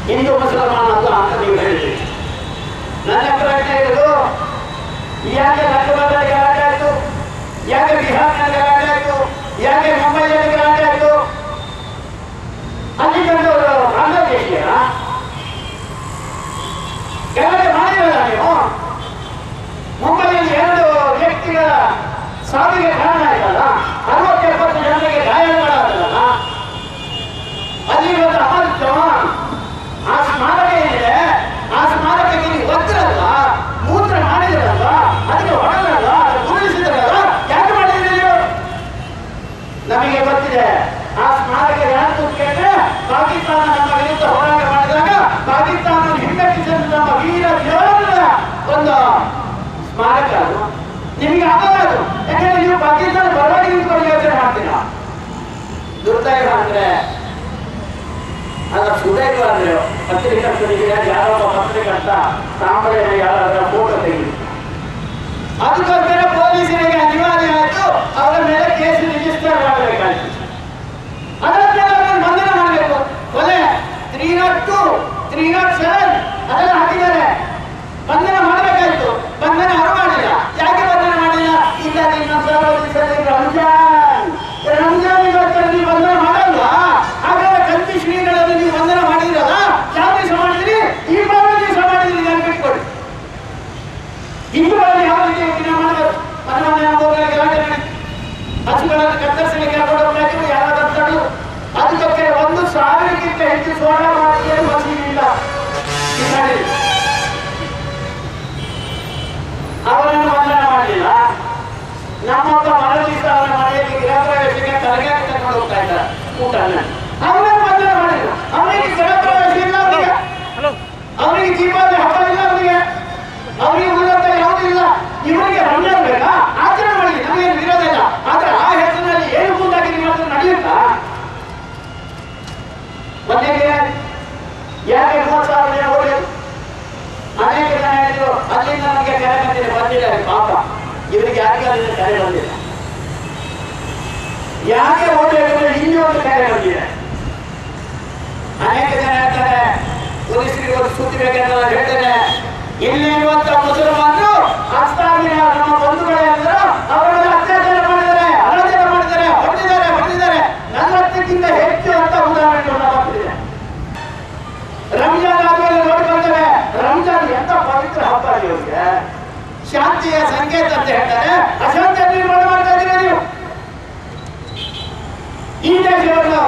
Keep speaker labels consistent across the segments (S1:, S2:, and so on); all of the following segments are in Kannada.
S1: ಹಿಂದೂ ಮುಸಲ್ಮಾನ ಅಂತ ನೀವು ಹೇಳ್ತೀವಿ. ನನ್ನ ಪ್ರಶ್ನೆ ಇರೋದು, ಯಾಕೆ ಲಕ್ನೋದಲ್ಲಿ ಗಲಾಟೆ ಆಯ್ತು, ಯಾಕೆ ಬಿಹಾರ್ನಲ್ಲಿ ಗಲಾಟೆ ಆಯ್ತು, ಯಾಕೆ ಮುಂಬೈಯಲ್ಲಿ ಗಲಾಟೆ ಆಯ್ತು? ಅಲ್ಲಿ ಬಂದವರು ಬಾಂಗ್ಲಾದೇಶಿಯರ ಗಲಾಟೆ ಮಾಡಿರಲ್ಲ ನೀವು. ಮುಂಬೈಯಲ್ಲಿ 2 ವ್ಯಕ್ತಿಗಳ ಸಾವಿಗೆ ಕಾರಣ ಆಯ್ತಲ್ಲ, 60-70 ಜನರಿಗೆ ಗಾಯಗಳಾದಲ್ಲ. ಅಲ್ಲಿ ಒಂದು ಅಮರ್ ಜವಾನ್ ಆ ಸ್ಮಾರಕ ಏನಿದೆ, ಆ ಸ್ಮಾರಕಕ್ಕೆ ನೀವು ಒತ್ತರಲ್ಲ, ಮೂತ್ರ ಮಾಡಿದ್ರಲ್ಲ, ಅದಕ್ಕೆ ಹೊಡೆದ್ರಲ್ಲ, ಉರುಳಿಸಿದ್ರಲ್ಲ, ಯಾಕೆ ಮಾಡಿದ್ರಿ ನೀವು? ನಮಗೆ ಗೊತ್ತಿದೆ. ಆ ಸ್ಮಾರಕ ಯಾರು ಕೇಳಿದ್ರೆ, ಪಾಕಿಸ್ತಾನ ನಮ್ಮ ವಿರುದ್ಧ ಹೋರಾಟ ಮಾಡಿದಾಗ ಪಾಕಿಸ್ತಾನ ಹಿಮ್ಮೆಟ್ಟಿಸಿದ ನಮ್ಮ ವೀರ ಜವಾನರ ಒಂದು ಸ್ಮಾರಕ ಅದು. ನಿಮಗೆ ಆಗಲ್ಲ. ಯಾಕಂದ್ರೆ ನೀವು ಪಾಕಿಸ್ತಾನ ಪರವಾಗಿ ನಿಂತ್ಕೊಂಡು ಯೋಚನೆ ಮಾಡ್ತೀರಾ. ದುರ್ದೈವ ಅಂದ್ರೆ ಅಲ್ಲ, ಸುದೈವ ಅಂದ್ರೆ ಪತ್ರಿಕರ್ತರಿಗೆ ಯಾರೊಬ್ಬ ಪತ್ರಿಕರ್ತ ತಾಂಬರೆ ಯಾರಾದ್ರೂ ಫೋಟೋ ತೆಗೆದು ಅದಕ್ಕೋಸ್ಕರ ಪೊಲೀಸರಿಗೆ ಅನಿವಾರ್ಯ ಆಯ್ತು ಅವರ ಮೇಲೆ ಕೇಸ್ ರಿಜಿಸ್ಟರ್ ಮಾಡಬೇಕಾಯ್ತು. ಅದಕ್ಕೆ ಬಂಧನ ಮಾಡಬೇಕು. ಕೊಲೆ 302, 307 ಅದೆಲ್ಲ ಹಾಕಿದ್ದಾರೆ. ಬಂಧನ ಮಾಡಬೇಕಾಯ್ತು. ಬಂಧನ ಅವರು ಮಾಡಿಲ್ಲ. ಯಾಕೆ ಬಂಧನ ಮಾಡಿಲ್ಲ? ಇಲ್ಲ, ರಂಜಾನಿಗೋಸ್ಕರ ನೀವು ಬಂಧನ ಮಾಡಲ್ಲ. ಹಾಗಾದ್ರೆ ಕಂಚಿ ಶ್ರೀಗಳಲ್ಲಿ ನೀವು ಬಂಧನ ಮಾಡಿದ್ರಲ್ಲ, ಯಾವ ದಿವಸ ಮಾಡಿದ್ರಿ? ಈ ದಿವಸ ಮಾಡಿದ್ರಿ. ನಾನು ಬಿಟ್ಕೊಡಿ. ಹಿಂದೂಗಳಲ್ಲಿ ಯಾವ ರೀತಿ ಮಾಡಬೇಕು? ಹಸುಗಳನ್ನು ಕತ್ತರಿಸಲಿಕ್ಕೆ ಯಾರಾದ್ರೂ ಅದಕ್ಕೆ 1,000ಕ್ಕಿಂತ ಹೆಚ್ಚು ಸೋಡಾ ಮಾಡಿದ್ರೆ ಮಸೀದಿಲ್ಲ. ಅವರನ್ನು ಬಂಧನ ಮಾಡಲಿಲ್ಲ. ನಮ್ಮೊಬ್ಬ ಮರಳಿದ್ದ ಅವರ ಮನೆಯಲ್ಲಿ ಗೃಹ ಪ್ರವೇಶಕ್ಕೆ ತಲೆಗೆ ತಗೊಂಡು ಹೋಗ್ತಾ ಇದ್ದಾರೆ ಊಟ. ಅವರನ್ನು ಬಂಧನ ಮಾಡಿಲ್ಲ. ಅವರಿಗೆ ಗೃಹ ಪ್ರವೇಶ ಇಲ್ಲ, ಅವರಿಗೆ ದೀಪಾವಳಿ ಹಬ್ಬ ಇಲ್ಲ, ಅವರಿಗೆ ಉಲ್ಲಂಘ ಯಾವುದಿಲ್ಲ. ಇವರಿಗೆ ರಂಜಾನ್ ಬೇಕಾ? ಆಚರಣೆ ಮಾಡಿ, ನಮಗೇನು ವಿರೋಧ ಇಲ್ಲ. ಆದ್ರೆ ಆ ಹೆಸರಿನಲ್ಲಿ ಏನು ಮುಂದಾಗಿ ನಿಮ್ಮ ಹತ್ರ ನಡೆಯುತ್ತಾ? ಮೊನ್ನೆಗೆ ಯಾಕೆ 30,000 ಜನ ಹೋಗಿದ್ರು? ಅನೇಕ ಜನ ಹೇಳಿದ್ರು ಅಲ್ಲಿಂದ ನಮಗೆ ಕರೆ ಬಂದಿದೆ, ಬಂದಿದ್ದಾರೆ. ಪಾಪ ಇವರಿಗೆ ಯಾರಿಗಾದ್ರೂ ಕರೆ ಬಂದಿಲ್ಲ. ಯಾಕೆ ಓಡಲಿಲ್ಲ? ಇನ್ನೂ ಒಂದು ಕರೆ ಬಂದಿದೆ. ಅನೇಕ ಜನ ಹೇಳ್ತಾರೆ, ಪೊಲೀಸರಿಗೆ ಒಂದು ಸುದ್ದಿ ಬೇಕಂತ ಹೇಳ್ತಾರೆ. ಇಲ್ಲಿ ಇರುವಂತ ಮುಸಲ್ಮಾನರು ಅಸ್ತಾಗಿನ ನಮ್ಮ ಬಂಧುಗಳೇ ಅಂದ್ರು ಅವರೆಲ್ಲ ಅತ್ಯಾಚಾರ ಮಾಡಿದ್ದಾರೆ, ಅನಾಚಾರ ಮಾಡಿದ್ದಾರೆ, ಹೊಡೆದಿದ್ದಾರೆ. 40ಕ್ಕಿಂತ ಹೆಚ್ಚು ಅಂತ ಉದಾಹರಣೆಗಳನ್ನ ಬರ್ತಿದೆ. ರಂಜಾನ್ ಆದ್ಮೇಲೆ ನೋಡ್ಕೊಳ್ತೇವೆ. ರಂಜಾನ್ ಎಂತ ಪವಿತ್ರ ಹಬ್ಬ ಇವರಿಗೆ, ಶಾಂತಿಯ ಸಂಕೇತ ಅಂತ ಹೇಳ್ತಾರೆ. ಅಶಾಂತಿಯ ನಿರ್ಮಾಣ ಮಾಡ್ತಾ ಇದ್ದೀರಾ ನೀವು. ಈ ದೇಶವನ್ನು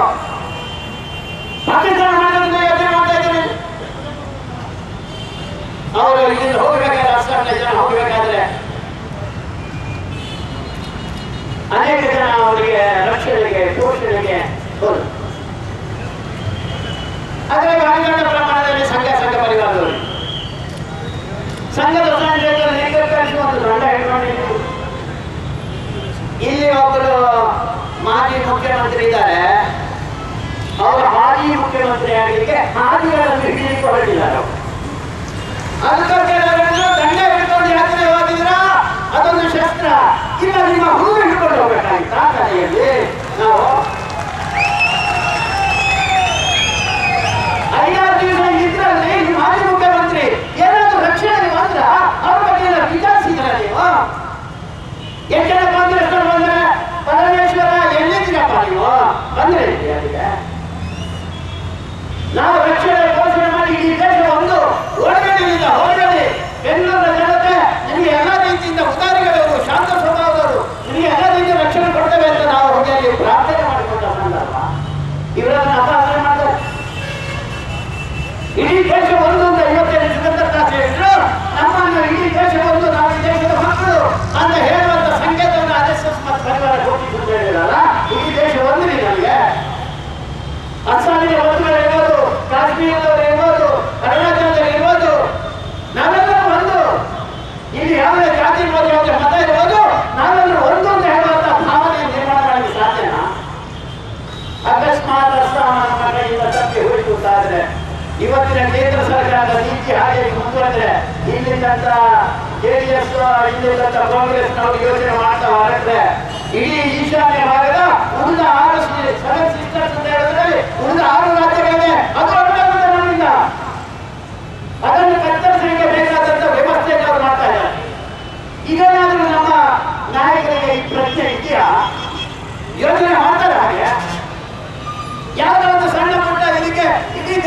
S1: ಪಾಕಿಸ್ತಾನ ಮಾಡೋದನ್ನ ಯೋಚನೆ ಮಾಡ್ತಾ ಇದ್ದೀರಿ. ಅವರು ಇಲ್ಲಿಂದ ಹೋಗಬೇಕಾದ್ರೆ, ಅಸ್ಸಾಂನ ಜನ ಹೋಗಬೇಕಾದ್ರೆ ಅನೇಕ ಜನ ಅವರಿಗೆ ರಕ್ಷಣೆಗೆ, ಪೋಷಣೆಗೆ ಹೋದರು. ಆದರೆ ಭಾರಿ ದೊಡ್ಡ ಪ್ರಮಾಣದಲ್ಲಿ ಸಂಘ ಪರಿವಾರದವರು ಸಂಘದ ಒಂದು ದಂಡ ಇಟ್ಕೊಂಡಿದ್ದು. ಇಲ್ಲಿ ಒಬ್ಬರು ಮಾಜಿ ಮುಖ್ಯಮಂತ್ರಿ ಇದ್ದಾರೆ. ಅವರು ಹಾಲಿ ಮುಖ್ಯಮಂತ್ರಿ ಆಗಲಿಕ್ಕೆ ಹಾದಿಗಳನ್ನು ಹಿಡಿಯಲಿಕ್ಕೆ ಹೊರಟಿದ್ದಾರೆ. ಅದಕ್ಕೋಸ್ಕರ ದಂಡ ಹಿಡ್ಕೊಂಡು ಯಾತ್ರೆ ಹೋಗಿದ್ರ ಅದೊಂದು ಶಸ್ತ್ರ. ಇಲ್ಲ, ನಿಮ್ಮ ಹೂವು ಹಿಡ್ಕೊಂಡು ಹೋಗ್ಬೇಕಾಗಿತ್ತ ಕಲೆಯಲ್ಲಿ. ನಾವು 5-6 ದಿವಸ ಇದ್ರಲ್ಲಿ ಮಾಜಿ ಮುಖ್ಯಮಂತ್ರಿ ಏನಾದ್ರು ರಕ್ಷಣೆಗೆ ಬಂದ್ರ ಅವ್ರ ಬಗ್ಗೆ ಎಲ್ಲ ವಿಚಾರಿಸಿದ್ರ ನೀವು? ಎಷ್ಟು ಜನ ಕಾಂಗ್ರೆಸ್ ಬಂದ್ರೆ ಪರಮೇಶ್ವರ ಎಲ್ಲಿದ್ದೀರಪ್ಪ ನೀವು? ಬಂದ್ರೆ ಅಲ್ಲಿಗೆ ನಾವು ರಕ್ಷಣೆ ಘೋಷಣೆ ಮಾಡಿ ಈ ದೇಶ ಒಂದು ಒಳಗಡೆಯಿಂದ ಹೊರಗಡೆ ಬೆಂಗಳೂರಿನ ಜನತೆ ನಿಮಗೆ ಎಲ್ಲ ರೀತಿಯಿಂದ ಉದಾರಿಗಳವರು, ಶಾಂತ ಸ್ವಭಾವದವರು, ನಿಮಗೆ ಎಲ್ಲ ರೀತಿಯ ರಕ್ಷಣೆ ಕೊಡ್ತೇವೆ ಅಂತ ನಾವು ಹೋಗಿ ಪ್ರಾರ್ಥನೆ ಮಾಡಿಕೊಂಡ ಸಂದರ್ಭ ಇವರನ್ನು ಅಪಹಾಸ್ಯ ಮಾಡ್ತಾರೆ. ಇಡೀ ದೇಶ ಒಂದು ಅಂತ 25 ಸ್ವತಂತ್ರ ತಾಸು ಹೇಳಿದ್ರು. ನಮ್ಮನ್ನು ಇಡೀ ದೇಶ ಒಂದು, ನಾವು ಈ ದೇಶದ ಮಕ್ಕಳು ಅಂತ ಹೇಳುವಂತ ಸಂಕೇತವನ್ನು RSS ಮತ್ತು ಪರಿವಾರ ಕೊಟ್ಟಿದ್ದು ಹೇಳಿರಲ್ಲ. ಇಡೀ ದೇಶ ಒಂದ್ರಿ. ನಮಗೆ ಅಸ್ಸಾಮಿನ ಬಂಧುಗಳು ಇರ್ಬೋದು, ಕಾಶ್ಮೀರದವರು ಇರ್ಬೋದು, ಅರುಣಾಚಲದಲ್ಲಿ ಇರ್ಬೋದು, ನಾವೆಲ್ಲರೂ ಒಂದು. ಇಲ್ಲಿ ಯಾವುದೇ ಜಾತಿ ಇರ್ಬೋದು, ಯಾವುದೇ ಮತ ಇರ್ಬೋದು, ನಾವೆಲ್ಲರೂ ಒಂದು ಅಂತ ಹೇಳುವಂತ ಭಾವನೆ ನಿರ್ಮಾಣ ಮಾಡಲಿಕ್ಕೆ ಸಾಧ್ಯನಾ? ಅಕಸ್ಮಾತ್ ಅಸ್ಸಾಂ ನಮ್ಮ ಕೈಯಿಂದ ತಪ್ಪಿ ಹೋಯಿತು ಅಂತಾದ್ರೆ, ಇವತ್ತಿನ ಕೇಂದ್ರ ಸರ್ಕಾರದ ನೀತಿ ಹಾಗೆ ಮುಂದುವರೆದ್ರೆ ಇಲ್ಲಿಂದಂತ JDS, ಇಲ್ಲಿಂದಂತ ಕಾಂಗ್ರೆಸ್ನವರು ಯೋಚನೆ ಮಾಡ್ತಾ ಹೊರಟ್ರೆ ಇಡೀ ಈಶಾನ್ಯ ಭಾಗದ ಉಳಿದ 6 7 ಸಿಸ್ಟರ್ಸ್ ಅಂತ ಹೇಳಿದ್ರೆ ಉಳಿದ 6 ರಾಜ್ಯಗಳಿವೆ. ಅದು ನಮ್ಮಿಂದ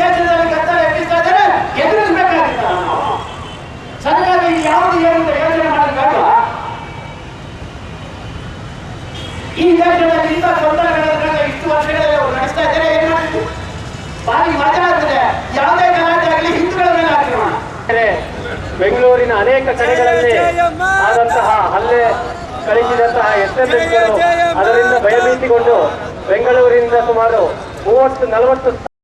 S1: ದೇಶದಲ್ಲಿ ಕತ್ತಲೆ ಎಬ್ಬಿಸ್ತಾ ಇದ್ದಾರೆ, ಎದುರಿಸಬೇಕಾಗಿಲ್ಲ ನಾವು. ಸರ್ಕಾರ ಯಾವುದು ಏನು ಯೋಜನೆ ಮಾಡಬೇಕಲ್ವಾ? ಈ ದೇಶದಲ್ಲಿ ಇಂಥ ತೊಂದರೆಗಳನ್ನ ಇಷ್ಟು ವರ್ಷಗಳಲ್ಲಿ ಅವರು ನಡೆಸ್ತಾ ಇದ್ದಾರೆ. ಏನ್ ಮಾಡಿದ್ರು? ಬಾರಿ ಮಜಾ ಆಗ್ತದೆ. ಯಾವುದೇ ಗಲಾಟೆ ಆಗಲಿ ಹಿಂದೂಗಳ ಮೇಲೆ ಆಕ್ರಮಣ.
S2: ಬೆಂಗಳೂರಿನ ಅನೇಕ ಕಡೆಗಳಲ್ಲಿ ಆದಂತಹ ಹಲ್ಲೆ ಕಳಿಸಿದಂತಹ ಎಸ್ಎಂಎಸ್ಗಳು ಅದರಿಂದ ಭಯಭೀತಿಗೊಂಡು ಬೆಂಗಳೂರಿನಿಂದ ಸುಮಾರು 30-40